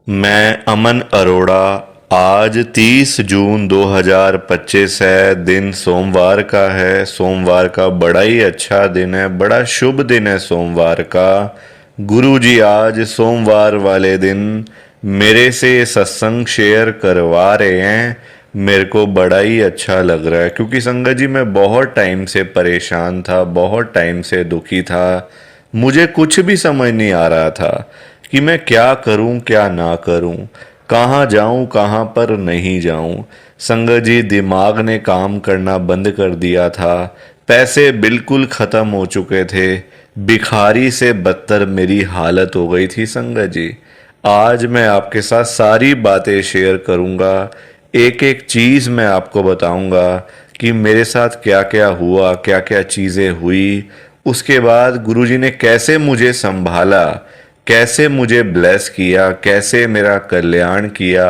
मैं अमन अरोड़ा। आज 30 जून 2025 है। दिन सोमवार का है। सोमवार का बड़ा ही अच्छा दिन है, बड़ा शुभ दिन है सोमवार का। गुरुजी आज सोमवार वाले दिन मेरे से ये सत्संग शेयर करवा रहे हैं। मेरे को बड़ा ही अच्छा लग रहा है क्योंकि संगत जी मैं बहुत टाइम से परेशान था, बहुत टाइम से दुखी था। मुझे कुछ भी समझ नहीं आ रहा था कि मैं क्या करूं क्या ना करूं, कहाँ जाऊं कहाँ पर नहीं जाऊं। संगत जी दिमाग ने काम करना बंद कर दिया था। पैसे बिल्कुल ख़त्म हो चुके थे। भिखारी से बदतर मेरी हालत हो गई थी संगत जी। आज मैं आपके साथ सारी बातें शेयर करूंगा। एक एक चीज़ मैं आपको बताऊंगा कि मेरे साथ क्या क्या हुआ, क्या क्या चीज़ें हुई। उसके बाद गुरुजी ने कैसे मुझे संभाला, कैसे मुझे ब्लेस किया, कैसे मेरा कल्याण किया।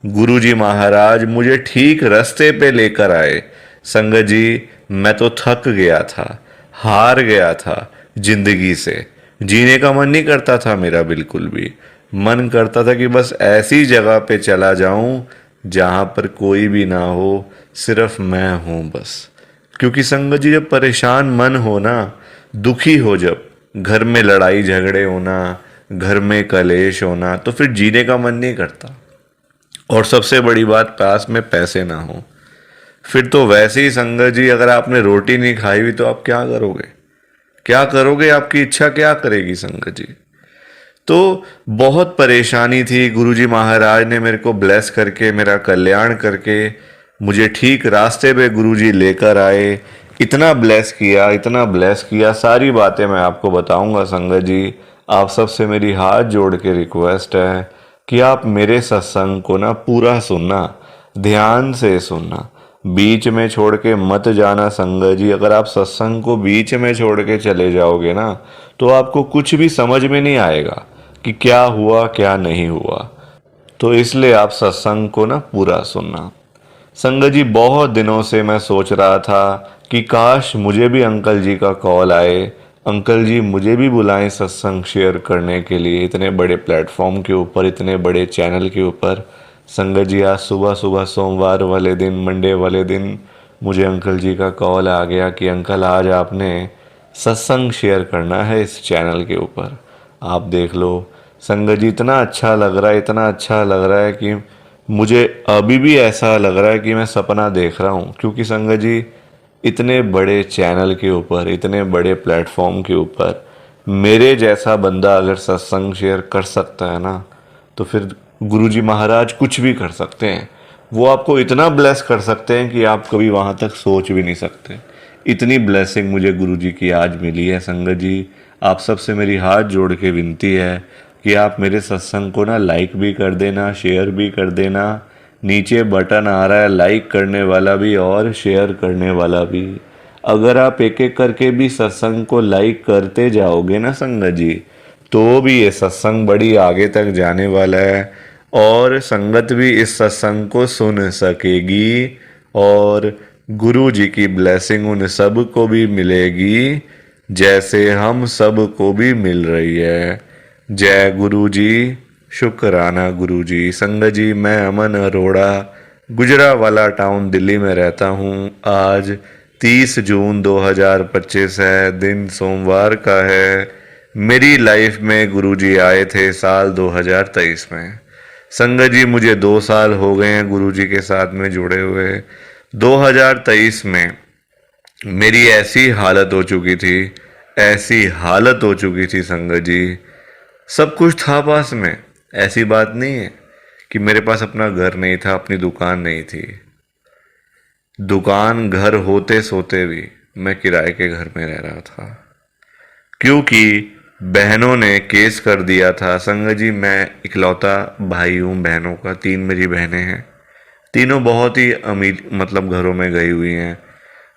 गुरुजी महाराज मुझे ठीक रास्ते पे लेकर आए। संगत जी मैं तो थक गया था, हार गया था जिंदगी से। जीने का मन नहीं करता था मेरा बिल्कुल भी। मन करता था कि बस ऐसी जगह पे चला जाऊं जहां पर कोई भी ना हो, सिर्फ मैं हूं बस। क्योंकि संगत जी जब परेशान मन हो ना, दुखी हो, जब घर में लड़ाई झगड़े होना, घर में कलेश होना, तो फिर जीने का मन नहीं करता। और सबसे बड़ी बात, पास में पैसे ना हो, फिर तो वैसे ही संगत जी अगर आपने रोटी नहीं खाई हुई तो आप क्या करोगे, क्या करोगे, आपकी इच्छा क्या करेगी संगत जी। तो बहुत परेशानी थी। गुरुजी महाराज ने मेरे को ब्लेस करके, मेरा कल्याण करके मुझे ठीक रास्ते पे गुरुजी लेकर आए। इतना ब्लेस किया, इतना ब्लेस किया, सारी बातें मैं आपको बताऊंगा संगत जी। आप सबसे मेरी हाथ जोड़ के रिक्वेस्ट है कि आप मेरे सत्संग को ना पूरा सुनना, ध्यान से सुनना, बीच में छोड़ के मत जाना संगत जी। अगर आप सत्संग को बीच में छोड़ के चले जाओगे ना, तो आपको कुछ भी समझ में नहीं आएगा कि क्या हुआ क्या नहीं हुआ। तो इसलिए आप सत्संग को ना पूरा सुनना। संगत जी बहुत दिनों से मैं सोच रहा था कि काश मुझे भी अंकल जी का कॉल आए, अंकल जी मुझे भी बुलाएं सत्संग शेयर करने के लिए, इतने बड़े प्लेटफॉर्म के ऊपर, इतने बड़े चैनल के ऊपर। संगत जी आज सुबह सुबह सोमवार वाले दिन, मंडे वाले दिन मुझे अंकल जी का कॉल आ गया कि अंकल आज आपने सत्संग शेयर करना है इस चैनल के ऊपर। आप देख लो संगत जी, इतना अच्छा लग रहा है, इतना अच्छा लग रहा है कि मुझे अभी भी ऐसा लग रहा है कि मैं सपना देख रहा हूँ। क्योंकि संगत जी इतने बड़े चैनल के ऊपर, इतने बड़े प्लेटफॉर्म के ऊपर मेरे जैसा बंदा अगर सत्संग शेयर कर सकता है ना, तो फिर गुरुजी महाराज कुछ भी कर सकते हैं। वो आपको इतना ब्लेस कर सकते हैं कि आप कभी वहाँ तक सोच भी नहीं सकते। इतनी ब्लेसिंग मुझे गुरुजी की आज मिली है संगत जी। आप सबसे मेरी हाथ जोड़ के विनती है कि आप मेरे सत्संग को ना लाइक भी कर देना, शेयर भी कर देना। नीचे बटन आ रहा है लाइक करने वाला भी और शेयर करने वाला भी। अगर आप एक एक करके भी सत्संग को लाइक करते जाओगे ना संगत जी, तो भी ये सत्संग बड़ी आगे तक जाने वाला है और संगत भी इस सत्संग को सुन सकेगी और गुरु जी की ब्लेसिंग उन सब को भी मिलेगी जैसे हम सब को भी मिल रही है। जय गुरु जी। शुक्राना गुरु जी। संगत जी मैं अमन अरोड़ा, गुजरावाला टाउन दिल्ली में रहता हूँ। आज 30 जून 2025 है, दिन सोमवार का है। मेरी लाइफ में गुरुजी आए थे साल 2023 में। संगत जी मुझे 2 साल हो गए हैं गुरुजी के साथ में जुड़े हुए। 2023 में मेरी ऐसी हालत हो चुकी थी, ऐसी हालत हो चुकी थी संगत जी, सब कुछ था पास में। ऐसी बात नहीं है कि मेरे पास अपना घर नहीं था, अपनी दुकान नहीं थी। दुकान घर होते सोते भी मैं किराए के घर में रह रहा था क्योंकि बहनों ने केस कर दिया था। संगत जी मैं इकलौता भाई हूँ बहनों का, 3 मेरी बहनें हैं। तीनों बहुत ही अमीर मतलब घरों में गई हुई हैं।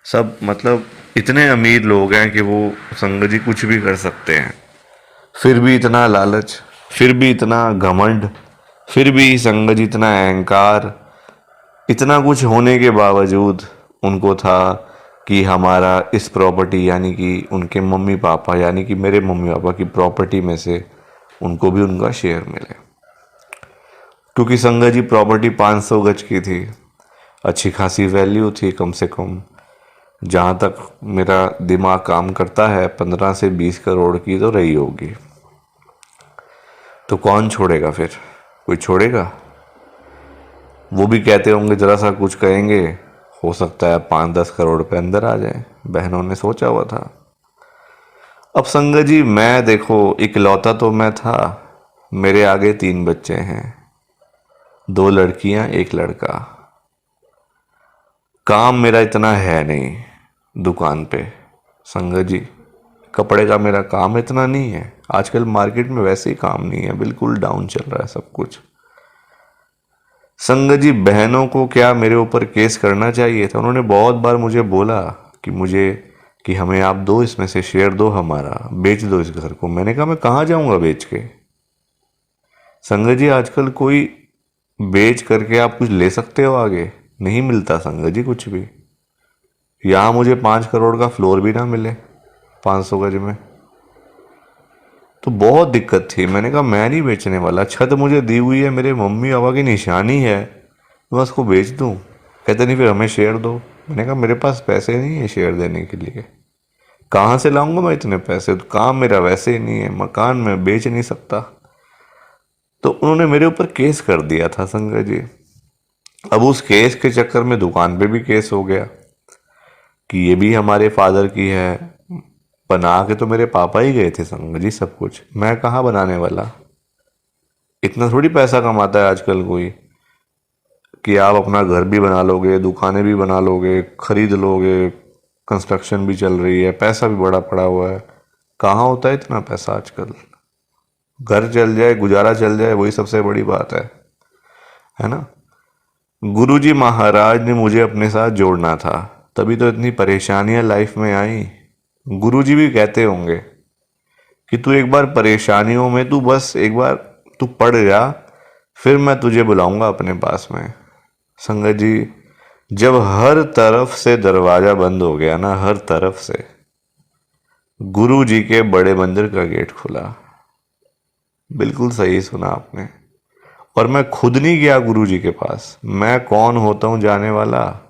सब मतलब इतने अमीर लोग हैं कि वो संगत जी कुछ भी कर सकते हैं। फिर भी इतना लालच, फिर भी इतना घमंड, फिर भी संगत जी इतना अहंकार। इतना कुछ होने के बावजूद उनको था कि हमारा इस प्रॉपर्टी यानी कि उनके मम्मी पापा यानी कि मेरे मम्मी पापा की प्रॉपर्टी में से उनको भी उनका शेयर मिले। क्योंकि संगत जी प्रॉपर्टी 500 गज की थी, अच्छी खासी वैल्यू थी, कम से कम जहाँ तक मेरा दिमाग काम करता है 15 से 20 करोड़ की तो रही होगी। तो कौन छोड़ेगा फिर? कोई छोड़ेगा? वो भी कहते होंगे जरा सा कुछ कहेंगे, हो सकता है 5-10 करोड़ पे अंदर आ जाए। बहनों ने सोचा हुआ था। अब संगत जी मैं देखो इकलौता तो मैं था, मेरे आगे 3 बच्चे हैं, 2 लड़कियां 1 लड़का। काम मेरा इतना है नहीं दुकान पे संगत जी, कपड़े का मेरा काम इतना नहीं है। आजकल मार्केट में वैसे ही काम नहीं है, बिल्कुल डाउन चल रहा है सब कुछ। संगत जी बहनों को क्या मेरे ऊपर केस करना चाहिए था? उन्होंने बहुत बार मुझे बोला कि हमें आप दो, इसमें से शेयर दो, हमारा बेच दो इस घर को। मैंने कहा मैं कहाँ जाऊंगा बेच के? संगत जी आजकल कोई बेच करके आप कुछ ले सकते हो आगे? नहीं मिलता संगत जी कुछ भी। यहाँ मुझे 5 करोड़ का फ्लोर भी ना मिले 500 गज में, तो बहुत दिक्कत थी। मैंने कहा मैं नहीं बेचने वाला, छत मुझे दी हुई है, मेरे मम्मी पापा की निशानी है, मैं उसको बेच दूँ? कहते नहीं फिर हमें शेयर दो। मैंने कहा मेरे पास पैसे नहीं है शेयर देने के लिए, कहाँ से लाऊंगा मैं इतने पैसे? तो काम मेरा वैसे ही नहीं है, मकान मैं बेच नहीं सकता। तो उन्होंने मेरे ऊपर केस कर दिया था संगत जी। अब उस केस के चक्कर में दुकान पे भी केस हो गया कि ये भी हमारे फादर की है। बना के तो मेरे पापा ही गए थे संगत जी सब कुछ, मैं कहाँ बनाने वाला? इतना थोड़ी पैसा कमाता है आजकल कोई कि आप अपना घर भी बना लोगे, दुकानें भी बना लोगे, खरीद लोगे, कंस्ट्रक्शन भी चल रही है, पैसा भी बड़ा पड़ा हुआ है। कहाँ होता है इतना पैसा आजकल? घर चल जाए, गुजारा चल जाए, वही सबसे बड़ी बात है ना। गुरुजी महाराज ने मुझे अपने साथ जोड़ना था, तभी तो इतनी परेशानियां लाइफ में आई। गुरुजी भी कहते होंगे कि तू एक बार परेशानियों में, तू बस एक बार तू पड़ जा, फिर मैं तुझे बुलाऊंगा अपने पास में। संगत जी जब हर तरफ से दरवाजा बंद हो गया ना, हर तरफ से, गुरु जी के बड़े मंदिर का गेट खुला। बिल्कुल सही सुना आपने। और मैं खुद नहीं गया गुरु जी के पास, मैं कौन होता हूं जाने वाला?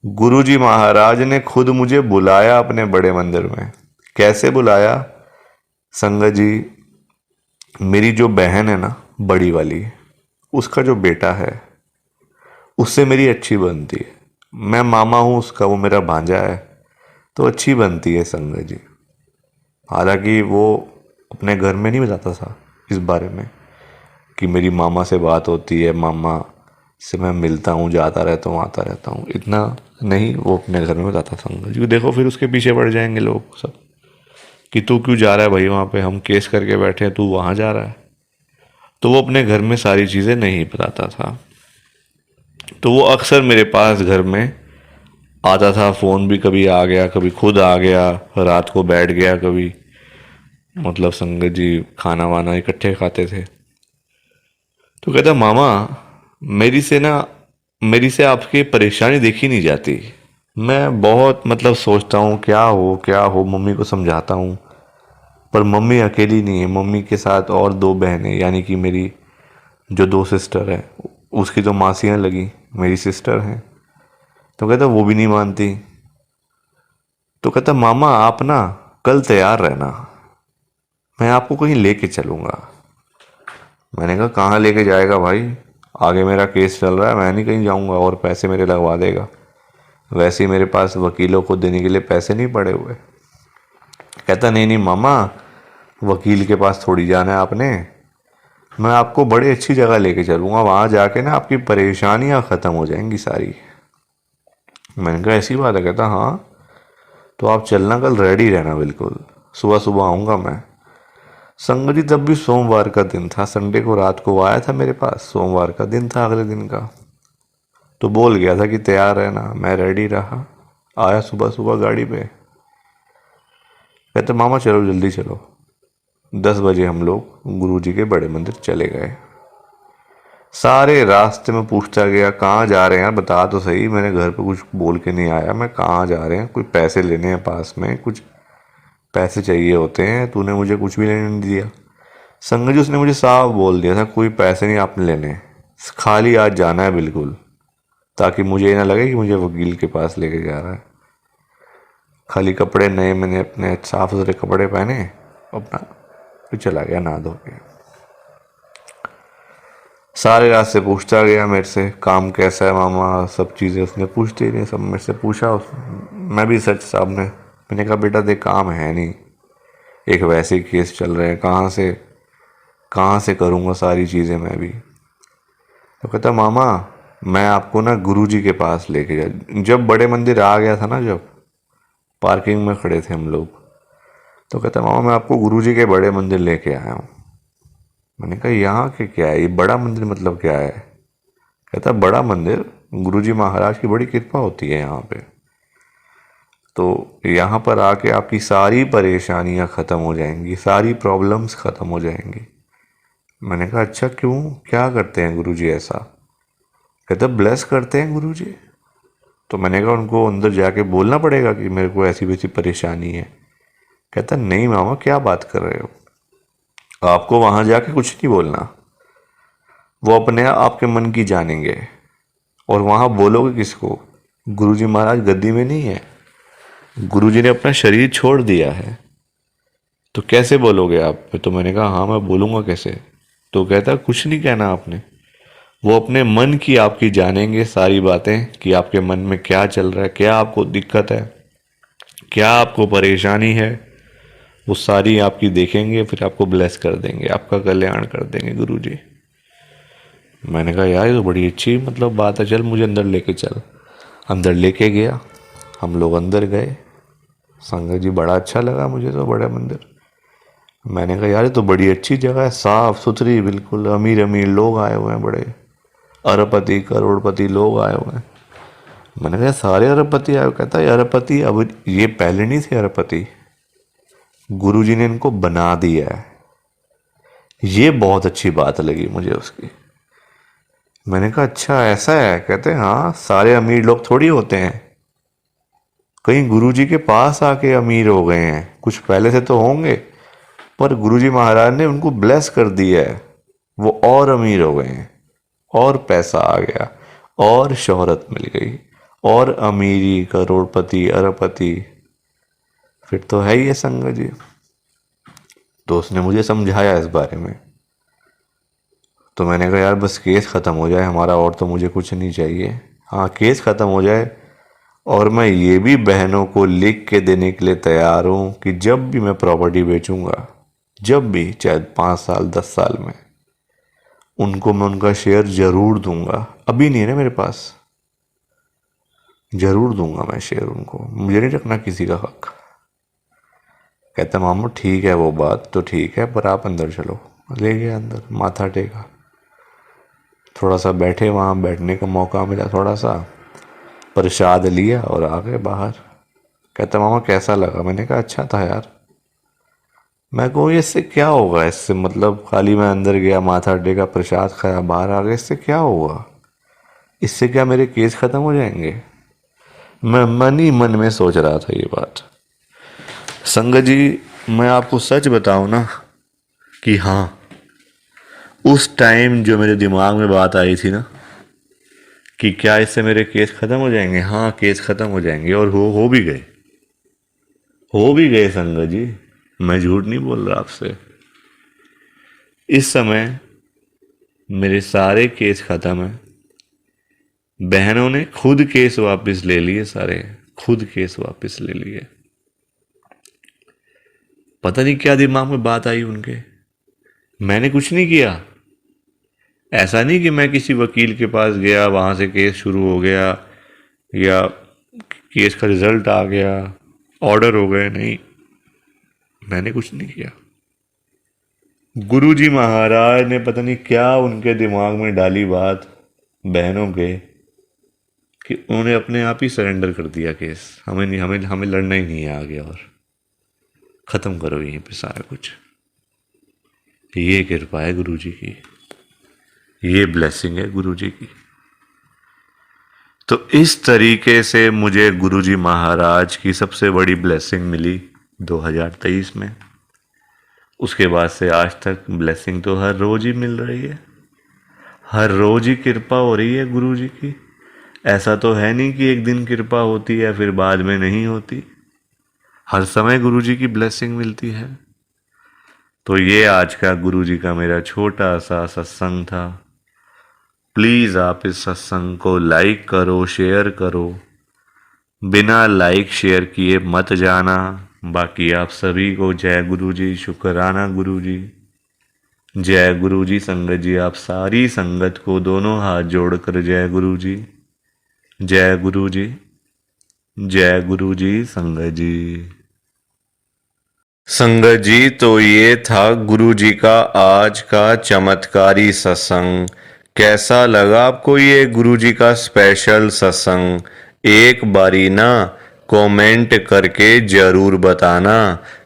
गुरु जी महाराज ने खुद मुझे बुलाया अपने बड़े मंदिर में। कैसे बुलाया संगत जी? मेरी जो बहन है ना बड़ी वाली, उसका जो बेटा है उससे मेरी अच्छी बनती है। मैं मामा हूँ उसका, वो मेरा भांजा है, तो अच्छी बनती है संगत जी। हालांकि वो अपने घर में नहीं बताता था इस बारे में कि मेरी मामा से बात होती है, मामा से मैं मिलता हूँ, जाता रहता हूँ, आता रहता हूँ, इतना नहीं वो अपने घर में बताता संगत जी। देखो फिर उसके पीछे पड़ जाएंगे लोग सब कि तू क्यों जा रहा है भाई वहाँ पे, हम केस करके बैठे हैं, तू वहाँ जा रहा है। तो वो अपने घर में सारी चीज़ें नहीं बताता था। तो वो अक्सर मेरे पास घर में आता था, फ़ोन भी कभी आ गया, कभी खुद आ गया, रात को बैठ गया कभी, मतलब संगत जी खाना वाना इकट्ठे खाते थे। तो कहता मामा मेरी से आपकी परेशानी देखी नहीं जाती। मैं बहुत मतलब सोचता हूँ क्या हो, मम्मी को समझाता हूँ, पर मम्मी अकेली नहीं है, मम्मी के साथ और 2 बहनें, यानी कि मेरी जो 2 सिस्टर है, उसकी तो मासियाँ लगी, मेरी सिस्टर हैं। तो कहता वो भी नहीं मानती। तो कहता मामा आप ना कल तैयार रहना, मैं आपको कहीं लेके चलूँगा। मैंने कहा कहाँ लेके जाएगा भाई, आगे मेरा केस चल रहा है, मैं नहीं कहीं जाऊँगा, और पैसे मेरे लगवा देगा। वैसे ही मेरे पास वकीलों को देने के लिए पैसे नहीं पड़े हुए। कहता नहीं नहीं मामा, वकील के पास थोड़ी जाना है आपने, मैं आपको बड़ी अच्छी जगह लेके चलूँगा, वहाँ जाके ना आपकी परेशानियाँ ख़त्म हो जाएंगी सारी। मैंने कहा ऐसी बात है? कहता हाँ, तो आप चलना, कल रेडी रहना बिल्कुल, सुबह सुबह आऊँगा मैं। संगत जी तब भी सोमवार का दिन था, संडे को रात को वो आया था मेरे पास, सोमवार का दिन था अगले दिन का। तो बोल गया था कि तैयार रहना, मैं रेडी रहा, आया सुबह सुबह गाड़ी पे। कहते मामा चलो जल्दी चलो। 10 बजे हम लोग गुरु जी के बड़े मंदिर चले गए। सारे रास्ते में पूछता गया कहाँ जा रहे हैं, बता तो सही, मैंने घर पे कुछ बोल के नहीं आया, मैं कहाँ जा रहे हैं, कोई पैसे लेने हैं पास में, कुछ पैसे चाहिए होते हैं, तूने मुझे कुछ भी लेने नहीं दिया। संगत जी उसने मुझे साफ बोल दिया था, कोई पैसे नहीं आपने लेने, खाली आज जाना है बिल्कुल, ताकि मुझे ये ना लगे कि मुझे वकील के पास लेके जा रहा है। खाली कपड़े नए, मैंने अपने साफ सुथरे कपड़े पहने, अपना फिर चला गया नहा धो के। सारे रास्ते पूछता गया मेरे से, काम कैसा है मामा, सब चीज़ें उसने पूछती रही, सब मेरे से पूछा मैं भी सच सामने। मैंने कहा बेटा देख काम है नहीं, एक वैसे ही केस चल रहे हैं, कहाँ से करूँगा सारी चीज़ें मैं भी। तो कहता मामा मैं आपको ना गुरुजी के पास लेके जा, जब बड़े मंदिर आ गया था ना, जब पार्किंग में खड़े थे हम लोग, तो कहता मामा मैं आपको गुरुजी के बड़े मंदिर लेके आया हूँ। मैंने कहा यहाँ के क्या है, ये बड़ा मंदिर मतलब क्या है? कहता बड़ा मंदिर, गुरुजी महाराज की बड़ी कृपा होती है यहाँ पे, तो यहाँ पर आके आपकी सारी परेशानियाँ ख़त्म हो जाएंगी, सारी प्रॉब्लम्स ख़त्म हो जाएंगी। मैंने कहा अच्छा क्यों, क्या करते हैं गुरुजी ऐसा? कहता ब्लेस करते हैं गुरुजी। तो मैंने कहा उनको अंदर जाके बोलना पड़ेगा कि मेरे को ऐसी वैसी परेशानी है? कहता नहीं मामा क्या बात कर रहे हो, आपको वहाँ जाके कुछ नहीं बोलना, वो अपने आपके मन की जानेंगे। और वहाँ बोलोगे किसको? गुरुजी महाराज गद्दी में नहीं है, गुरुजी ने अपना शरीर छोड़ दिया है, तो कैसे बोलोगे आप? तो मैंने कहा हाँ मैं बोलूँगा कैसे? तो कहता कुछ नहीं कहना आपने, वो अपने मन की आपकी जानेंगे सारी बातें, कि आपके मन में क्या चल रहा है, क्या आपको दिक्कत है, क्या आपको परेशानी है, वो सारी आपकी देखेंगे, फिर आपको ब्लेस कर देंगे, आपका कल्याण कर देंगे गुरुजी। मैंने कहा यार ये तो बड़ी अच्छी मतलब बात है, चल मुझे अंदर लेके चल। अंदर लेके गया, हम लोग अंदर गए। संगत जी बड़ा अच्छा लगा मुझे तो बड़ा मंदिर। मैंने कहा यार ये तो बड़ी अच्छी जगह है, साफ सुथरी बिल्कुल, अमीर अमीर लोग आए हुए हैं, बड़े अरबपति करोड़पति लोग आए हुए हैं। मैंने कहा सारे अरबपति आए? कहता है अरबपति अब ये पहले नहीं थे अरबपति, गुरुजी ने इनको बना दिया है। ये बहुत अच्छी बात लगी मुझे उसकी। मैंने कहा अच्छा ऐसा है? कहते हैं हाँ, सारे अमीर लोग थोड़ी होते हैं, कहीं गुरुजी के पास आके अमीर हो गए हैं, कुछ पहले से तो होंगे, पर गुरुजी महाराज ने उनको ब्लेस कर दिया है, वो और अमीर हो गए हैं, और पैसा आ गया, और शोहरत मिल गई, और अमीरी, करोड़पति, अरबपति, फिर तो है ही है संगत जी। तो उसने मुझे समझाया इस बारे में। तो मैंने कहा यार बस केस ख़त्म हो जाए हमारा, और तो मुझे कुछ नहीं चाहिए। हाँ केस ख़त्म हो जाए, और मैं ये भी बहनों को लिख के देने के लिए तैयार हूँ कि जब भी मैं प्रॉपर्टी बेचूंगा, जब भी, चाहे 5 साल 10 साल में, उनको मैं उनका शेयर ज़रूर दूंगा। अभी नहीं है ना मेरे पास, ज़रूर दूंगा मैं शेयर उनको, मुझे नहीं रखना किसी का हक। कहता मामू ठीक है वो बात तो ठीक है, पर आप अंदर चलो। ले गया अंदर, माथा टेका, थोड़ा सा बैठे, वहाँ बैठने का मौका मिला, थोड़ा सा प्रसाद लिया और आ गए बाहर। कहता मामा कैसा लगा? मैंने कहा अच्छा था यार। मैं कहूँ इससे क्या होगा, इससे मतलब खाली मैं अंदर गया, माथा टेका, प्रसाद खाया, बाहर आ गया, इससे क्या होगा? इससे क्या मेरे केस ख़त्म हो जाएंगे? मैं मन ही मन में सोच रहा था ये बात। संगत जी मैं आपको सच बताऊं ना कि हाँ, उस टाइम जो मेरे दिमाग में बात आई थी ना कि क्या इससे मेरे केस ख़त्म हो जाएंगे, हाँ केस ख़त्म हो जाएंगे, और हो भी गए, हो भी गए संगत जी, मैं झूठ नहीं बोल रहा आपसे। इस समय मेरे सारे केस ख़त्म हैं, बहनों ने खुद केस वापस ले लिए, सारे खुद केस वापस ले लिए। पता नहीं क्या दिमाग में बात आई उनके, मैंने कुछ नहीं किया। ऐसा नहीं कि मैं किसी वकील के पास गया, वहाँ से केस शुरू हो गया, या केस का रिजल्ट आ गया, ऑर्डर हो गए, नहीं, मैंने कुछ नहीं किया। गुरुजी महाराज ने पता नहीं क्या उनके दिमाग में डाली बात बहनों के, कि उन्होंने अपने आप ही सरेंडर कर दिया केस, हमें नहीं, हमें लड़ना ही नहीं है आगे, और ख़त्म करो यहीं पे सारा कुछ। ये कृपा है गुरुजी की, ये ब्लेसिंग है गुरुजी की। तो इस तरीके से मुझे गुरुजी महाराज की सबसे बड़ी ब्लेसिंग मिली 2023 में। उसके बाद से आज तक ब्लेसिंग तो हर रोज ही मिल रही है, हर रोज ही कृपा हो रही है गुरु जी की। ऐसा तो है नहीं कि एक दिन कृपा होती है फिर बाद में नहीं होती, हर समय गुरु जी की ब्लेसिंग मिलती है। तो ये आज का गुरु जी का मेरा छोटा सा सत्संग था। प्लीज़ आप इस सत्संग को लाइक करो, शेयर करो, बिना लाइक शेयर किए मत जाना। बाकी आप सभी को जय गुरु जी, शुक्राना गुरु जी, जय गुरु जी। संगत जी आप सारी संगत को दोनों हाथ जोड़कर जय गुरु जी, जय गुरु जी, जय गुरु जी। संगत जी, संगत जी तो ये था गुरु जी का आज का चमत्कारी सत्संग। कैसा लगा आपको ये गुरु जी का स्पेशल सत्संग? एक बारी ना कमेंट करके जरूर बताना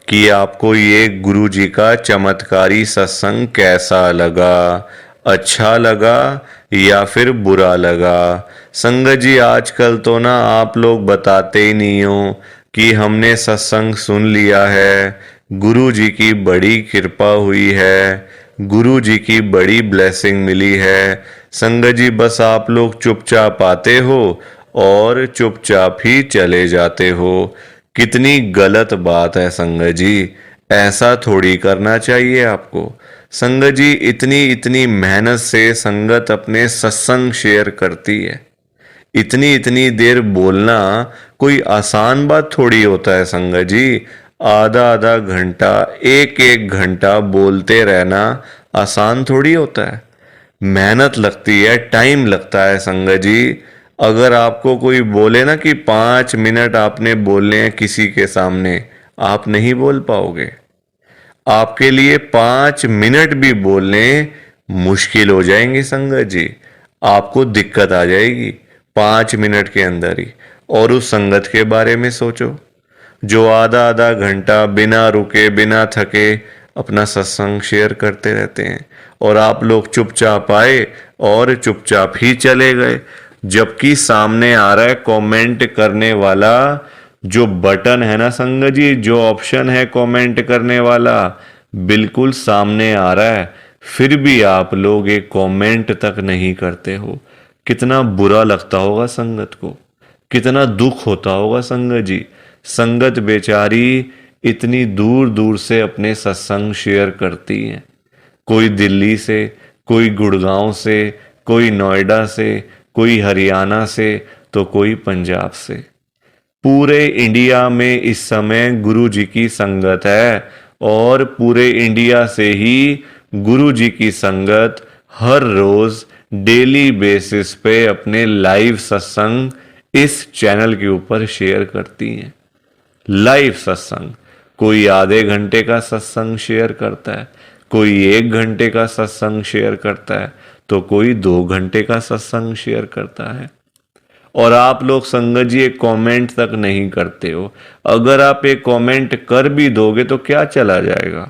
कि आपको ये गुरु जी का चमत्कारी सत्संग कैसा लगा, अच्छा लगा या फिर बुरा लगा। संगत जी आजकल तो ना आप लोग बताते ही नहीं हो कि हमने सत्संग सुन लिया है, गुरु जी की बड़ी कृपा हुई है, गुरु जी की बड़ी ब्लेसिंग मिली है। संगत जी बस आप लोग चुपचाप आते हो और चुपचाप ही चले जाते हो। कितनी गलत बात है संगत जी, ऐसा थोड़ी करना चाहिए आपको। संगत जी इतनी इतनी मेहनत से संगत अपने सत्संग शेयर करती है, इतनी इतनी देर बोलना कोई आसान बात थोड़ी होता है संगत जी। आधा आधा घंटा, एक एक घंटा बोलते रहना आसान थोड़ी होता है, मेहनत लगती है, टाइम लगता है संगत जी। अगर आपको कोई बोले ना कि 5 मिनट आपने बोलने हैं किसी के सामने, आप नहीं बोल पाओगे। आपके लिए 5 मिनट भी बोलने मुश्किल हो जाएंगे संगत जी, आपको दिक्कत आ जाएगी 5 मिनट के अंदर ही। और उस संगत के बारे में सोचो जो आधा आधा घंटा बिना रुके बिना थके अपना सत्संग शेयर करते रहते हैं, और आप लोग चुपचाप आए और चुपचाप ही चले गए। जबकि सामने आ रहा है कमेंट करने वाला जो बटन है ना संगत जी, जो ऑप्शन है कमेंट करने वाला, बिल्कुल सामने आ रहा है, फिर भी आप लोग एक कमेंट तक नहीं करते हो। कितना बुरा लगता होगा संगत को, कितना दुख होता होगा संगत जी। संगत बेचारी इतनी दूर दूर से अपने सत्संग शेयर करती है, कोई दिल्ली से, कोई गुड़गांव से, कोई नोएडा से, कोई हरियाणा से, तो कोई पंजाब से। पूरे इंडिया में इस समय गुरु जी की संगत है, और पूरे इंडिया से ही गुरु जी की संगत हर रोज डेली बेसिस पे अपने लाइव सत्संग इस चैनल के ऊपर शेयर करती हैं। लाइव सत्संग, कोई आधे घंटे का सत्संग शेयर करता है, कोई 1 घंटे का सत्संग शेयर करता है, तो कोई 2 घंटे का सत्संग शेयर करता है। और आप लोग संगत जी एक कमेंट तक नहीं करते हो। अगर आप एक कमेंट कर भी दोगे तो क्या चला जाएगा,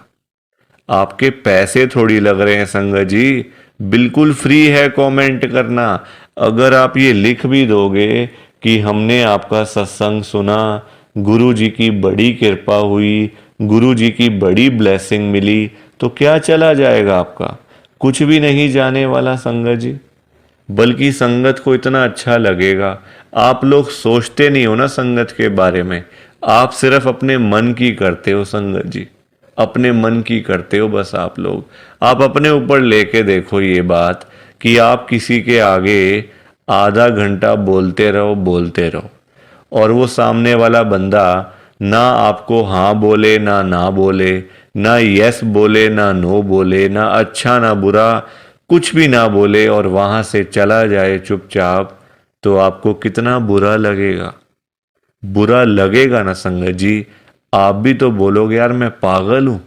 आपके पैसे थोड़ी लग रहे हैं संगत जी, बिल्कुल फ्री है कमेंट करना। अगर आप ये लिख भी दोगे कि हमने आपका सत्संग सुना, गुरु जी की बड़ी कृपा हुई, गुरु जी की बड़ी ब्लेसिंग मिली, तो क्या चला जाएगा आपका, कुछ भी नहीं जाने वाला संगत जी। बल्कि संगत को इतना अच्छा लगेगा। आप लोग सोचते नहीं हो ना संगत के बारे में, आप सिर्फ अपने मन की करते हो संगत जी, अपने मन की करते हो बस। आप लोग आप अपने ऊपर लेके देखो ये बात कि आप किसी के आगे आधा घंटा बोलते रहो बोलते रहो, और वो सामने वाला बंदा ना आपको हाँ बोले ना ना बोले, ना यस बोले ना नो बोले, ना अच्छा ना बुरा, कुछ भी ना बोले, और वहां से चला जाए चुपचाप, तो आपको कितना बुरा लगेगा। बुरा लगेगा ना संगत जी। आप भी तो बोलोगे यार मैं पागल हूं,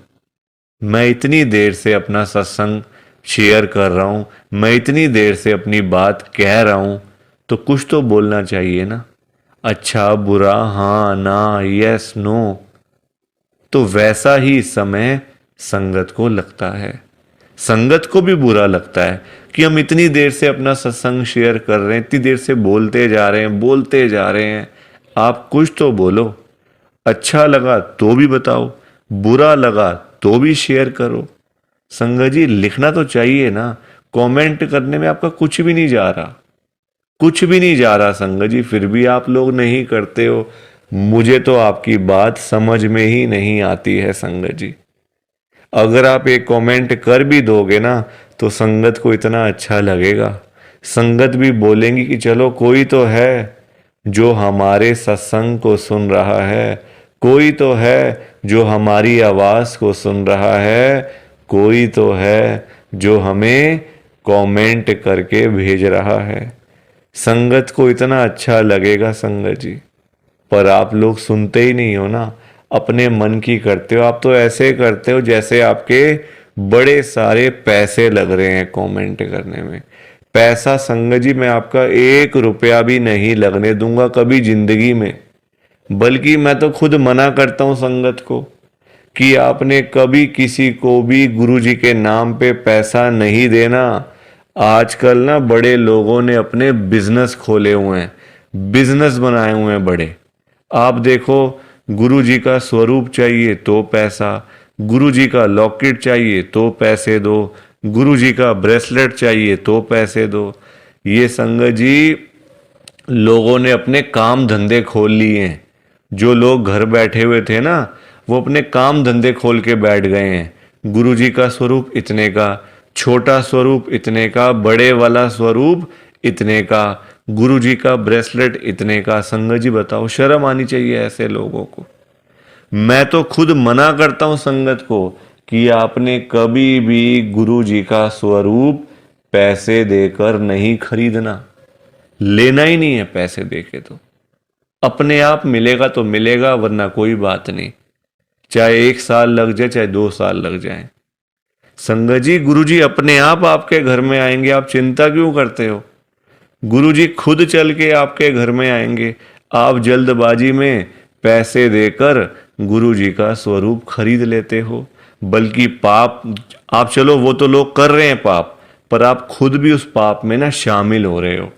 मैं इतनी देर से अपना सत्संग शेयर कर रहा हूं, मैं इतनी देर से अपनी बात कह रहा हूं, तो कुछ तो बोलना चाहिए ना, अच्छा बुरा, हाँ ना, यस नो। तो वैसा ही इस समय संगत को लगता है, संगत को भी बुरा लगता है कि हम इतनी देर से अपना सत्संग शेयर कर रहे हैं, इतनी देर से बोलते जा रहे हैं बोलते जा रहे हैं, आप कुछ तो बोलो। अच्छा लगा तो भी बताओ, बुरा लगा तो भी शेयर करो। संगत जी लिखना तो चाहिए ना, कमेंट करने में आपका कुछ भी नहीं जा रहा, कुछ भी नहीं जा रहा संगत जी, फिर भी आप लोग नहीं करते हो। मुझे तो आपकी बात समझ में ही नहीं आती है संगत जी। अगर आप एक कमेंट कर भी दोगे ना तो संगत को इतना अच्छा लगेगा, संगत भी बोलेंगी कि चलो कोई तो है जो हमारे सत्संग को सुन रहा है, कोई तो है जो हमारी आवाज़ को सुन रहा है, कोई तो है जो हमें कमेंट करके भेज रहा है। संगत को इतना अच्छा लगेगा संगत जी, पर आप लोग सुनते ही नहीं हो ना, अपने मन की करते हो। आप तो ऐसे करते हो जैसे आपके बड़े सारे पैसे लग रहे हैं कमेंट करने में। पैसा संगत जी मैं आपका 1 रुपया भी नहीं लगने दूंगा कभी जिंदगी में, बल्कि मैं तो खुद मना करता हूं संगत को कि आपने कभी किसी को भी गुरु जी के नाम पे पैसा नहीं देना। आजकल ना बड़े लोगों ने अपने बिजनेस खोले हुए हैं, बिजनेस बनाए हुए हैं बड़े। आप देखो, गुरु जी का स्वरूप चाहिए तो पैसा, गुरु जी का लॉकेट चाहिए तो पैसे दो, गुरु जी का ब्रेसलेट चाहिए तो पैसे दो। ये संगत जी लोगों ने अपने काम धंधे खोल लिए हैं। जो लोग घर बैठे हुए थे ना, वो अपने काम धंधे खोल के बैठ गए हैं। गुरु जी का स्वरूप इतने का, छोटा स्वरूप इतने का, बड़े वाला स्वरूप इतने का, गुरु जी का ब्रेसलेट इतने का। संगत जी बताओ, शर्म आनी चाहिए ऐसे लोगों को। मैं तो खुद मना करता हूं संगत को कि आपने कभी भी गुरु जी का स्वरूप पैसे देकर नहीं खरीदना, लेना ही नहीं है पैसे देके। तो अपने आप मिलेगा तो मिलेगा, वरना कोई बात नहीं, चाहे 1 साल लग जाए चाहे 2 साल लग जाए। संगत जी गुरु जी अपने आप आपके घर में आएंगे, आप चिंता क्यों करते हो? गुरु जी खुद चल के आपके घर में आएंगे। आप जल्दबाजी में पैसे देकर गुरु जी का स्वरूप खरीद लेते हो। बल्कि पाप आप, चलो वो तो लोग कर रहे हैं पाप, पर आप खुद भी उस पाप में ना शामिल हो रहे हो।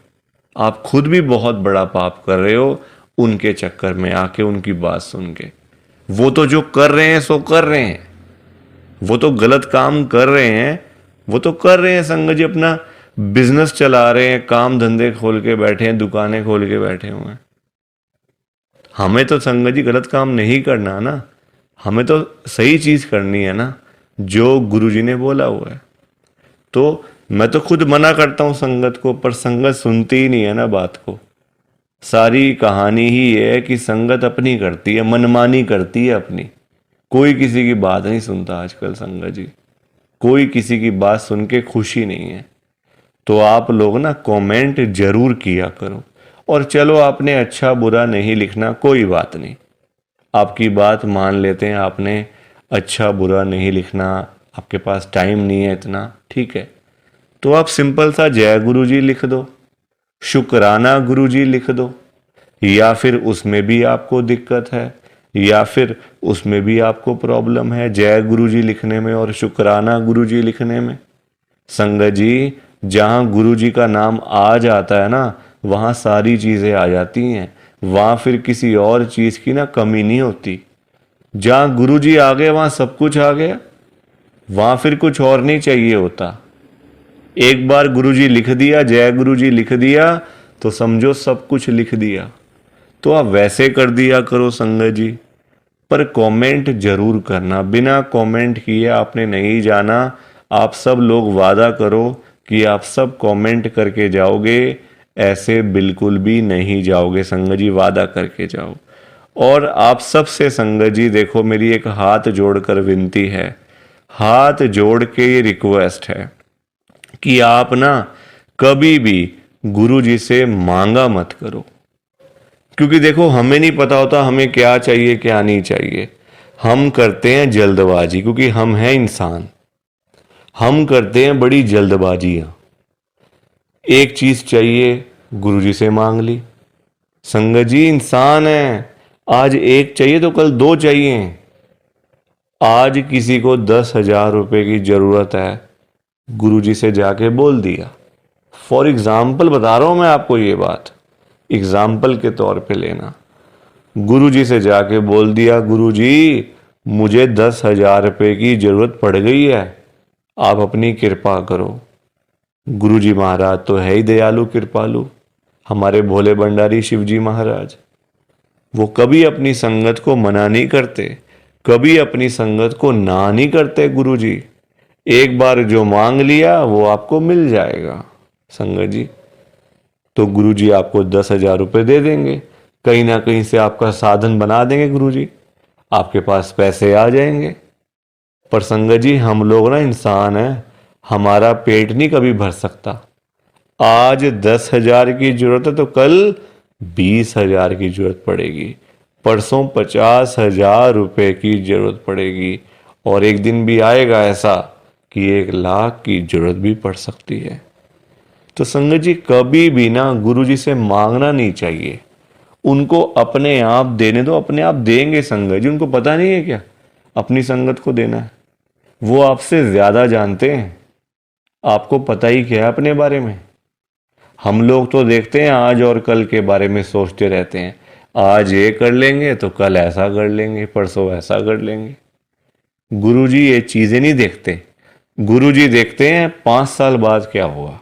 आप खुद भी बहुत बड़ा पाप कर रहे हो उनके चक्कर में आके, उनकी बात सुन के। वो तो जो कर रहे हैं सो कर रहे हैं, वो तो गलत काम कर रहे हैं, वो तो कर रहे हैं संगत जी, अपना बिजनेस चला रहे हैं, काम धंधे खोल के बैठे हैं, दुकानें खोल के बैठे हुए हैं। हमें तो संगत जी गलत काम नहीं करना ना, हमें तो सही चीज करनी है ना, जो गुरु जी ने बोला हुआ है। तो मैं तो खुद मना करता हूं संगत को, पर संगत सुनती ही नहीं है ना बात को। सारी कहानी ही ये है कि संगत अपनी करती है, मनमानी करती है अपनी, कोई किसी की बात नहीं सुनता आजकल संगत जी, कोई किसी की बात सुन के खुशी नहीं है। तो आप लोग ना कमेंट जरूर किया करो। और चलो आपने अच्छा बुरा नहीं लिखना, कोई बात नहीं, आपकी बात मान लेते हैं, आपने अच्छा बुरा नहीं लिखना, आपके पास टाइम नहीं है इतना, ठीक है। तो आप सिंपल सा जय गुरु जी लिख दो, शुक्राना गुरु जी लिख दो, या फिर उसमें भी आपको दिक्कत है, या फिर उसमें भी आपको प्रॉब्लम है जय गुरु जी लिखने में और शुक्राना गुरु जी लिखने में। संगत जी जहां गुरु जी का नाम आ जाता है ना, वहां सारी चीजें आ जाती हैं, वहां फिर किसी और चीज की ना कमी नहीं होती। जहां गुरु जी आ गए वहां सब कुछ आ गया, वहां फिर कुछ और नहीं चाहिए होता। एक बार गुरु जी लिख दिया, जय गुरु जी लिख दिया, तो समझो सब कुछ लिख दिया। तो आप वैसे कर दिया करो संगत जी, पर कमेंट जरूर करना। बिना कमेंट किए आपने नहीं जाना। आप सब लोग वादा करो कि आप सब कमेंट करके जाओगे, ऐसे बिल्कुल भी नहीं जाओगे संगत जी, वादा करके जाओ। और आप सबसे संगत जी देखो, मेरी एक हाथ जोड़कर विनती है, हाथ जोड़ के ये रिक्वेस्ट है कि आप ना कभी भी गुरु जी से मांगा मत करो। क्योंकि देखो हमें नहीं पता होता हमें क्या चाहिए क्या नहीं चाहिए, हम करते हैं जल्दबाजी, क्योंकि हम हैं इंसान, हम करते हैं बड़ी जल्दबाजियां। एक चीज चाहिए गुरुजी से मांग ली। संगत जी इंसान है, आज एक चाहिए तो कल 2 चाहिए। आज किसी को 10,000 रुपए की जरूरत है, गुरुजी से जाके बोल दिया। फॉर एग्जाम्पल बता रहा हूं मैं आपको, ये बात एग्जाम्पल के तौर पे लेना। गुरुजी से जाके बोल दिया, गुरुजी मुझे 10,000 रुपये की जरूरत पड़ गई है, आप अपनी कृपा करो। गुरुजी महाराज तो है ही दयालु कृपालु, हमारे भोले भंडारी शिवजी महाराज। वो कभी अपनी संगत को मना नहीं करते, कभी अपनी संगत को ना नहीं करते गुरुजी। एक बार जो मांग लिया वो आपको मिल जाएगा संगत जी। तो गुरुजी आपको 10,000 रुपये दे देंगे, कहीं ना कहीं से आपका साधन बना देंगे गुरुजी, आपके पास पैसे आ जाएंगे। पर संगत जी हम लोग ना इंसान हैं, हमारा पेट नहीं कभी भर सकता। आज 10,000 की जरूरत है तो कल 20,000 की जरूरत पड़ेगी, परसों 50,000 रुपये की जरूरत पड़ेगी, और एक दिन भी आएगा ऐसा कि 1 लाख की जरूरत भी पड़ सकती है। तो संगत जी कभी भी ना गुरु जी से मांगना नहीं चाहिए, उनको अपने आप देने दो, अपने आप देंगे संगत जी। उनको पता नहीं है क्या अपनी संगत को देना है? वो आपसे ज्यादा जानते हैं, आपको पता ही क्या है अपने बारे में। हम लोग तो देखते हैं आज और कल के बारे में सोचते रहते हैं, आज ये कर लेंगे तो कल ऐसा कर लेंगे, परसों ऐसा कर लेंगे। गुरुजी ये चीजें नहीं देखते। गुरुजी देखते हैं 5 साल बाद क्या होगा,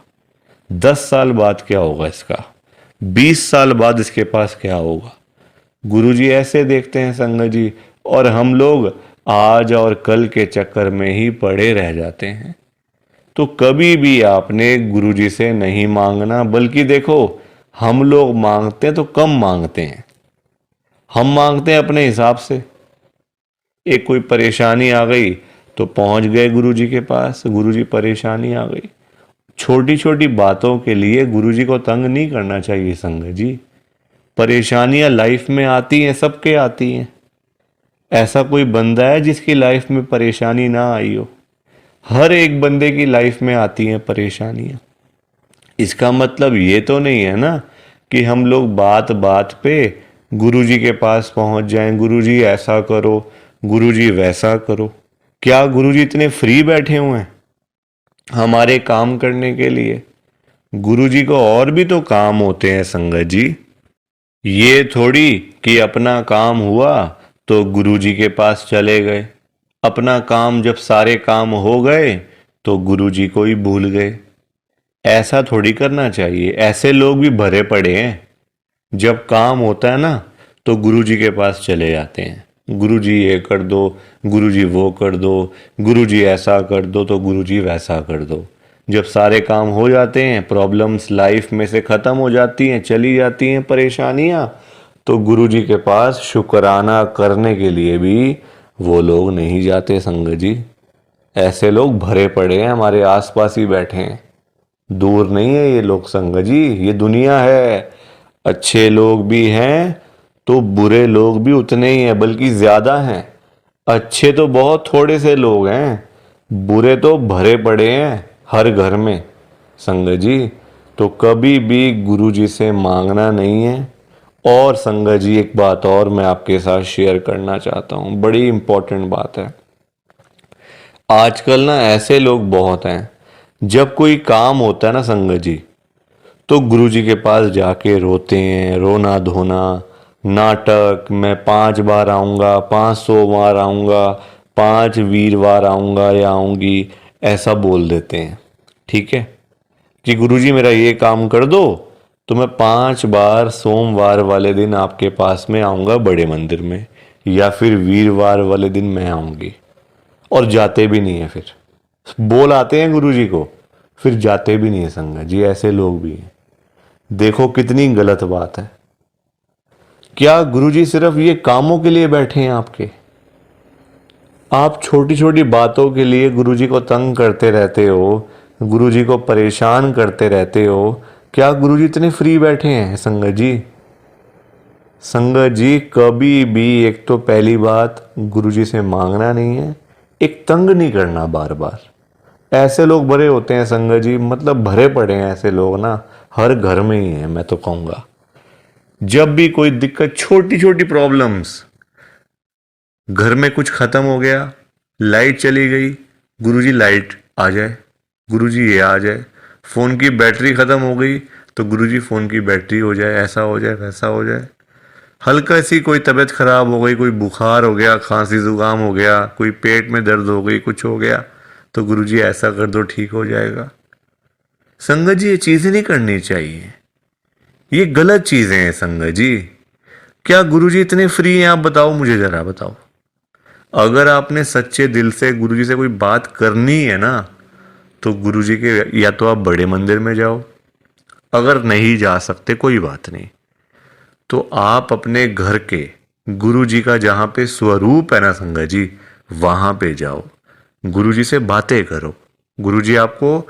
10 साल बाद क्या होगा इसका, 20 साल बाद इसके पास क्या होगा। गुरुजी ऐसे देखते हैं संगत जी, और हम लोग आज और कल के चक्कर में ही पड़े रह जाते हैं। तो कभी भी आपने गुरुजी से नहीं मांगना, बल्कि देखो हम लोग मांगते हैं तो कम मांगते हैं, हम मांगते हैं अपने हिसाब से। एक कोई परेशानी आ गई तो पहुंच गए गुरुजी के पास, गुरुजी परेशानी आ गई। छोटी छोटी बातों के लिए गुरुजी को तंग नहीं करना चाहिए संगत जी। परेशानियां लाइफ में आती हैं, सबके आती हैं। ऐसा कोई बंदा है जिसकी लाइफ में परेशानी ना आई हो? हर एक बंदे की लाइफ में आती हैं परेशानियां। इसका मतलब ये तो नहीं है ना कि हम लोग बात बात पे गुरुजी के पास पहुंच जाएं, गुरुजी ऐसा करो, गुरुजी वैसा करो। क्या गुरुजी इतने फ्री बैठे हुए हैं हमारे काम करने के लिए? गुरुजी को और भी तो काम होते हैं संगत जी। ये थोड़ी कि अपना काम हुआ तो गुरुजी के पास चले गए, अपना काम जब सारे काम हो गए तो गुरुजी को ही भूल गए। ऐसा थोड़ी करना चाहिए। ऐसे लोग भी भरे पड़े हैं, जब काम होता है ना तो गुरुजी के पास चले जाते हैं, गुरुजी ये कर दो, गुरुजी वो कर दो, गुरुजी ऐसा कर दो तो गुरुजी वैसा कर दो। जब सारे काम हो जाते हैं, प्रॉब्लम्स लाइफ में से ख़त्म हो जाती हैं, चली जाती हैं परेशानियां, तो गुरुजी के पास शुक्राना करने के लिए भी वो लोग नहीं जाते संगत जी। ऐसे लोग भरे पड़े हैं, हमारे आसपास ही बैठे हैं, दूर नहीं है ये लोग संगत जी। ये दुनिया है, अच्छे लोग भी हैं तो बुरे लोग भी उतने ही हैं, बल्कि ज्यादा हैं। अच्छे तो बहुत थोड़े से लोग हैं, बुरे तो भरे पड़े हैं हर घर में संगत जी। तो कभी भी गुरु जी से मांगना नहीं है। और संगत जी एक बात और मैं आपके साथ शेयर करना चाहता हूँ, बड़ी इंपॉर्टेंट बात है। आजकल ना ऐसे लोग बहुत हैं, जब कोई काम होता है ना संगत जी, तो गुरुजी के पास जाके रोते हैं, रोना धोना, नाटक, मैं 5 बार आऊँगा, 500 बार आऊँगा, 5 वीरवार आऊँगा या आऊँगी, ऐसा बोल देते हैं। ठीक है कि गुरुजी मेरा ये काम कर दो तो मैं 5 बार सोमवार वाले दिन आपके पास में आऊँगा बड़े मंदिर में, या फिर वीरवार वाले दिन मैं आऊँगी। और जाते भी नहीं है, फिर बोल आते हैं गुरुजी को, फिर जाते भी नहीं है संगत जी। ऐसे लोग भी हैं। देखो कितनी गलत बात है। क्या गुरुजी सिर्फ ये कामों के लिए बैठे हैं आपके? आप छोटी छोटी बातों के लिए गुरुजी को तंग करते रहते हो, गुरुजी को परेशान करते रहते हो। क्या गुरुजी इतने फ्री बैठे हैं संगत जी? संगत जी कभी भी, एक तो पहली बात गुरुजी से मांगना नहीं है, एक तंग नहीं करना बार बार। ऐसे लोग भरे होते हैं संगत जी, मतलब भरे पड़े हैं ऐसे लोग ना, हर घर में ही है मैं तो कहूँगा। जब भी कोई दिक्कत, छोटी छोटी प्रॉब्लम्स, घर में कुछ खत्म हो गया, लाइट चली गई, गुरुजी लाइट आ जाए, गुरुजी ये आ जाए। फ़ोन की बैटरी ख़त्म हो गई तो गुरुजी फ़ोन की बैटरी हो जाए, ऐसा हो जाए वैसा हो जाए। हल्का सी कोई तबीयत खराब हो गई, कोई बुखार हो गया, खांसी जुकाम हो गया, कोई पेट में दर्द हो गई, कुछ हो गया, तो गुरुजी ऐसा कर दो ठीक हो जाएगा। संगत जी ये चीजें नहीं करनी चाहिए, ये गलत चीजें हैं संगत जी। क्या गुरुजी इतने फ्री हैं? आप बताओ, मुझे जरा बताओ। अगर आपने सच्चे दिल से गुरुजी से कोई बात करनी है ना, तो गुरुजी के या तो आप बड़े मंदिर में जाओ, अगर नहीं जा सकते कोई बात नहीं, तो आप अपने घर के गुरु जी का जहां पे स्वरूप है ना संगत जी, वहां पे जाओ, गुरु जी से बातें करो। गुरु जी आपको,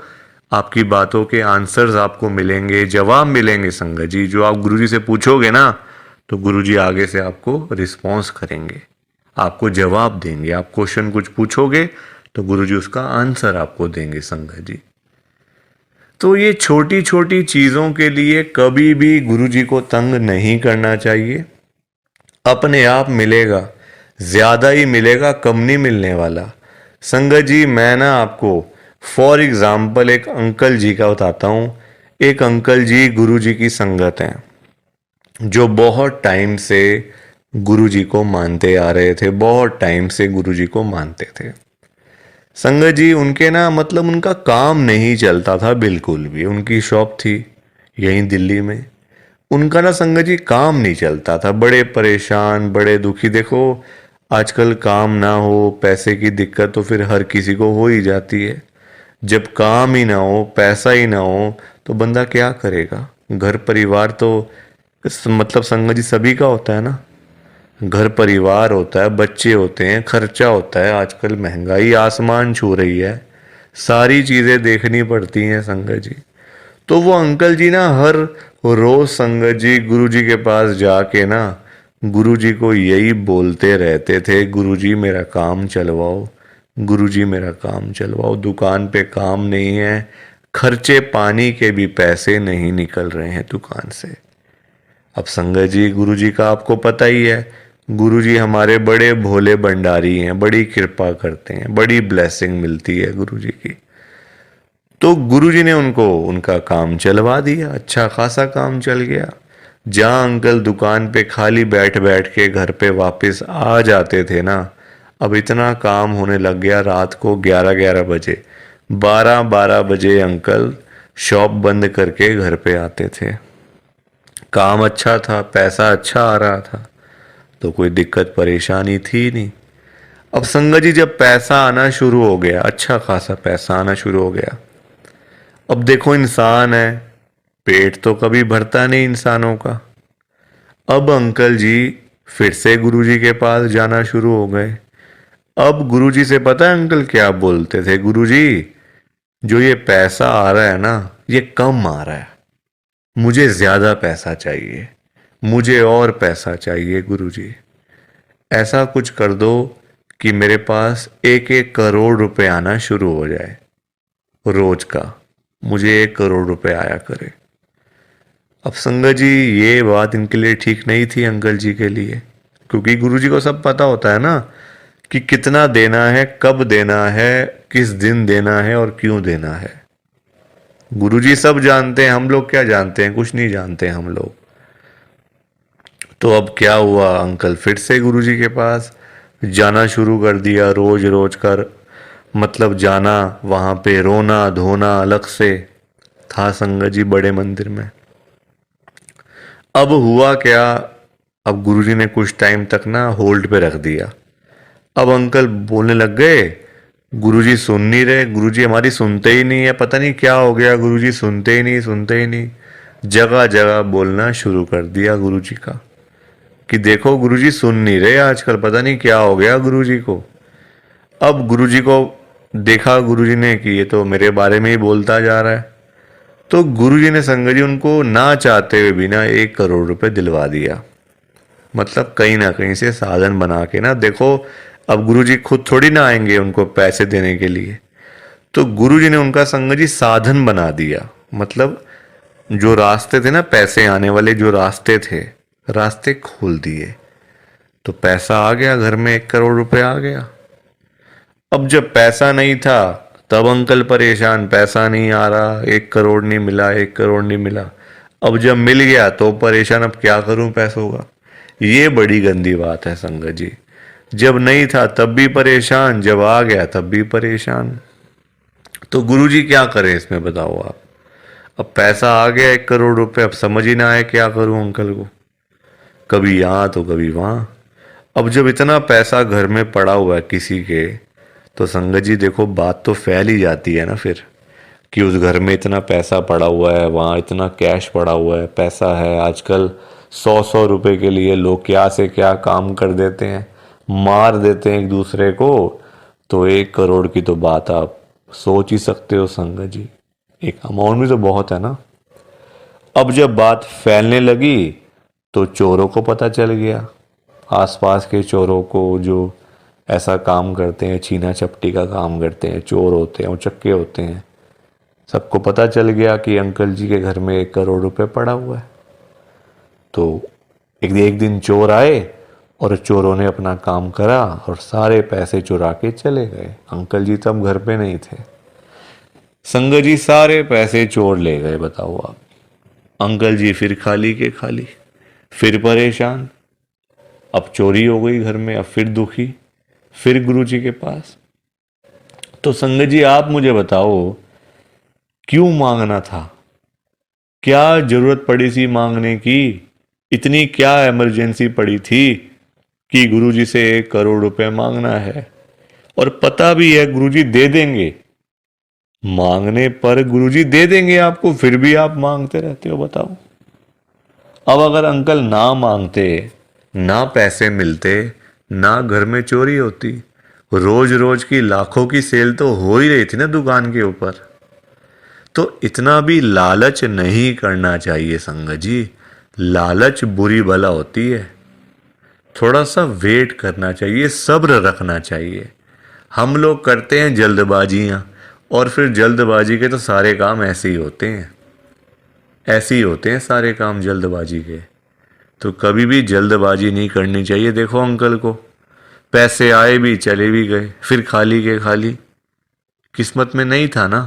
आपकी बातों के आंसर्स आपको मिलेंगे, जवाब मिलेंगे संगत जी। जो आप गुरु जी से पूछोगे ना, तो गुरु जी आगे से आपको रिस्पॉन्स करेंगे, आपको जवाब देंगे। आप क्वेश्चन कुछ पूछोगे तो गुरु जी उसका आंसर आपको देंगे संगत जी। तो ये छोटी छोटी चीज़ों के लिए कभी भी गुरुजी को तंग नहीं करना चाहिए। अपने आप मिलेगा, ज़्यादा ही मिलेगा, कम नहीं मिलने वाला। संगत जी मैं ना आपको फॉर एग्ज़ाम्पल एक अंकल जी का बताता हूँ। एक अंकल जी गुरुजी की संगत हैं, जो बहुत टाइम से गुरुजी को मानते आ रहे थे, बहुत टाइम से गुरुजी को मानते थे। संगत जी उनके ना मतलब उनका काम नहीं चलता था बिल्कुल भी। उनकी शॉप थी यहीं दिल्ली में, उनका ना संगत जी काम नहीं चलता था, बड़े परेशान, बड़े दुखी। देखो आजकल काम ना हो, पैसे की दिक्कत तो फिर हर किसी को हो ही जाती है। जब काम ही ना हो, पैसा ही ना हो, तो बंदा क्या करेगा? घर परिवार तो मतलब संगत जी सभी का होता है ना, घर परिवार होता है, बच्चे होते हैं, खर्चा होता है। आजकल महंगाई आसमान छू रही है, सारी चीज़ें देखनी पड़ती हैं संगत जी। तो वो अंकल जी ना हर रोज संगत जी गुरु जी के पास जाके ना गुरु जी को यही बोलते रहते थे, गुरु जी मेरा काम चलवाओ, गुरु जी मेरा काम चलवाओ, दुकान पे काम नहीं है, खर्चे पानी के भी पैसे नहीं निकल रहे हैं दुकान से। अब संगत जी गुरु जी का आपको पता ही है, गुरु जी हमारे बड़े भोले भंडारी हैं, बड़ी कृपा करते हैं, बड़ी ब्लेसिंग मिलती है गुरु जी की। तो गुरुजी ने उनको उनका काम चलवा दिया, अच्छा खासा काम चल गया। जहाँ अंकल दुकान पे खाली बैठ बैठ के घर पे वापस आ जाते थे ना, अब इतना काम होने लग गया, रात को 11-11 बजे, 12-12 बजे अंकल शॉप बंद करके घर पे आते थे। काम अच्छा था, पैसा अच्छा आ रहा था, तो कोई दिक्कत परेशानी थी नहीं। अब संगत जी जब पैसा आना शुरू हो गया, अच्छा खासा पैसा आना शुरू हो गया, अब देखो इंसान है, पेट तो कभी भरता नहीं इंसानों का। अब अंकल जी फिर से गुरुजी के पास जाना शुरू हो गए। अब गुरुजी से पता है अंकल क्या बोलते थे? गुरुजी जो ये पैसा आ रहा है ना, ये कम आ रहा है, मुझे ज्यादा पैसा चाहिए, मुझे और पैसा चाहिए गुरुजी। ऐसा कुछ कर दो कि मेरे पास 1-1 करोड़ रुपए आना शुरू हो जाए रोज का, मुझे 1 करोड़ रुपए आया करे। अब संगत जी ये बात इनके लिए ठीक नहीं थी अंकल जी के लिए, क्योंकि गुरुजी को सब पता होता है ना कि कितना देना है, कब देना है, किस दिन देना है और क्यों देना है। गुरुजी सब जानते हैं, हम लोग क्या जानते हैं? कुछ नहीं जानते हम लोग। तो अब क्या हुआ, अंकल फिर से गुरुजी के पास जाना शुरू कर दिया, रोज रोज कर मतलब जाना, वहां पे रोना धोना अलग से था संगत जी बड़े मंदिर में। अब हुआ क्या, अब गुरुजी ने कुछ टाइम तक ना होल्ड पे रख दिया। अब अंकल बोलने लग गए, गुरुजी सुन नहीं रहे, गुरुजी हमारी सुनते ही नहीं है, पता नहीं क्या हो गया, गुरुजी सुनते ही नहीं, सुनते ही नहीं। जगह जगह बोलना शुरू कर दिया गुरुजी का कि देखो गुरुजी सुन नहीं रहे आजकल, पता नहीं क्या हो गया गुरुजी को। अब गुरुजी को देखा गुरुजी ने कि ये तो मेरे बारे में ही बोलता जा रहा है, तो गुरुजी ने संगत जी उनको ना चाहते हुए भी ना 1 करोड़ रुपए दिलवा दिया। मतलब कहीं ना कहीं से साधन बना के ना, देखो अब गुरुजी खुद थोड़ी ना आएंगे उनको पैसे देने के लिए, तो गुरुजी ने उनका संगत जी साधन बना दिया। मतलब जो रास्ते थे ना पैसे आने वाले, जो रास्ते थे, रास्ते खोल दिए, तो पैसा आ गया घर में, 1 करोड़ रुपए आ गया। अब जब पैसा नहीं था तब अंकल परेशान, पैसा नहीं आ रहा, 1 करोड़ नहीं मिला, 1 करोड़ नहीं मिला। अब जब मिल गया तो परेशान, अब क्या करूं पैसों का, ये बड़ी गंदी बात है संगत जी। जब नहीं था तब भी परेशान, जब आ गया तब भी परेशान। तो गुरुजी क्या करें इसमें बताओ आप। अब पैसा आ गया 1 करोड़ रुपए, अब समझ ही ना आए क्या करूं अंकल को, कभी यहाँ तो कभी वहाँ। अब जब इतना पैसा घर में पड़ा हुआ है किसी के, तो संगत जी देखो बात तो फैल ही जाती है ना फिर, कि उस घर में इतना पैसा पड़ा हुआ है, वहाँ इतना कैश पड़ा हुआ है, पैसा है। आजकल 100-100 रुपए के लिए लोग क्या से क्या काम कर देते हैं, मार देते हैं एक दूसरे को। तो 1 करोड़ की तो बात आप सोच ही सकते हो संगत जी, एक अमाउंट भी तो बहुत है ना। अब जब बात फैलने लगी तो चोरों को पता चल गया, आसपास के चोरों को, जो ऐसा काम करते हैं, छीना चपटी का काम करते हैं, चोर होते हैं, उचक्के होते हैं, सबको पता चल गया कि अंकल जी के घर में 1 करोड़ रुपए पड़ा हुआ है। तो एक दिन चोर आए और चोरों ने अपना काम करा और सारे पैसे चुरा के चले गए। अंकल जी तब घर पे नहीं थे। संगत जी सारे पैसे चोर ले गए, बताओ आप। अंकल जी फिर खाली के खाली, फिर परेशान। अब चोरी हो गई घर में, अब फिर दुखी, फिर गुरुजी के पास। तो संगत जी आप मुझे बताओ, क्यों मांगना था, क्या जरूरत पड़ी थी मांगने की, इतनी क्या इमरजेंसी पड़ी थी कि गुरुजी से 1 करोड़ रुपए मांगना है। और पता भी है गुरुजी दे देंगे, मांगने पर गुरुजी दे देंगे आपको, फिर भी आप मांगते रहते हो, बताओ। अब अगर अंकल ना मांगते, ना पैसे मिलते, ना घर में चोरी होती, रोज रोज की लाखों की सेल तो हो ही रही थी ना दुकान के ऊपर। तो इतना भी लालच नहीं करना चाहिए संगत जी, लालच बुरी बला होती है। थोड़ा सा वेट करना चाहिए, सब्र रखना चाहिए। हम लोग करते हैं जल्दबाजियां, और फिर जल्दबाजी के तो सारे काम ऐसे ही होते हैं, ऐसे ही होते हैं सारे काम जल्दबाजी के। तो कभी भी जल्दबाजी नहीं करनी चाहिए। देखो अंकल को पैसे आए भी चले भी गए, फिर खाली के खाली। किस्मत में नहीं था ना,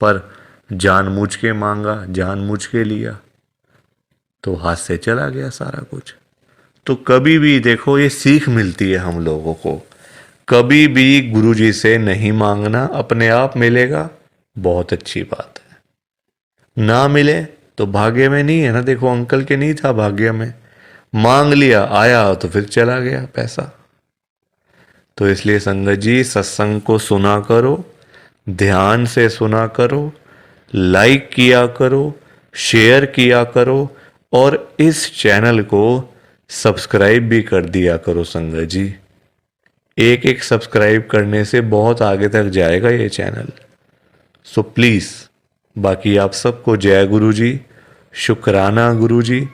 पर जानबूझ के मांगा, जानबूझ के लिया, तो हाथ से चला गया सारा कुछ। तो कभी भी देखो ये सीख मिलती है हम लोगों को, कभी भी गुरुजी से नहीं मांगना, अपने आप मिलेगा, बहुत अच्छी बात है। ना मिले तो भाग्य में नहीं है ना। देखो अंकल के नहीं था भाग्य में, मांग लिया, आया तो फिर चला गया पैसा। तो इसलिए संगत जी सत्संग को सुना करो, ध्यान से सुना करो, लाइक किया करो, शेयर किया करो, और इस चैनल को सब्सक्राइब भी कर दिया करो संगत जी। एक एक सब्सक्राइब करने से बहुत आगे तक जाएगा ये चैनल। सो प्लीज़, बाकी आप सबको जय गुरु जी, शुक्राना गुरु जी,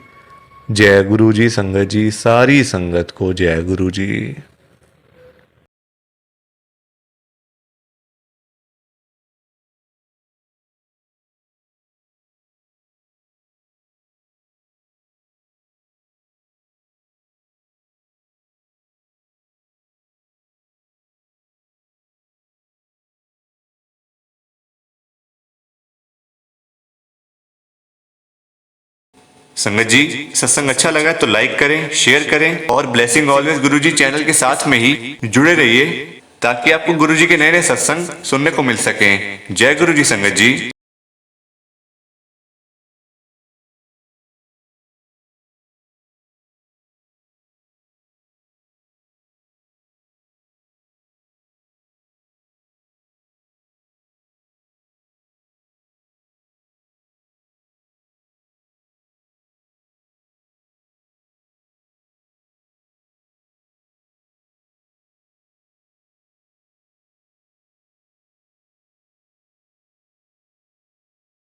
जय गुरु जी संगत जी, सारी संगत को जय गुरु जी। संगत जी सत्संग अच्छा लगा तो लाइक करें, शेयर करें और ब्लेसिंग ऑलवेज गुरुजी चैनल के साथ में ही जुड़े रहिए, ताकि आपको गुरुजी के नए नए सत्संग सुनने को मिल सकें। जय गुरुजी संगत जी।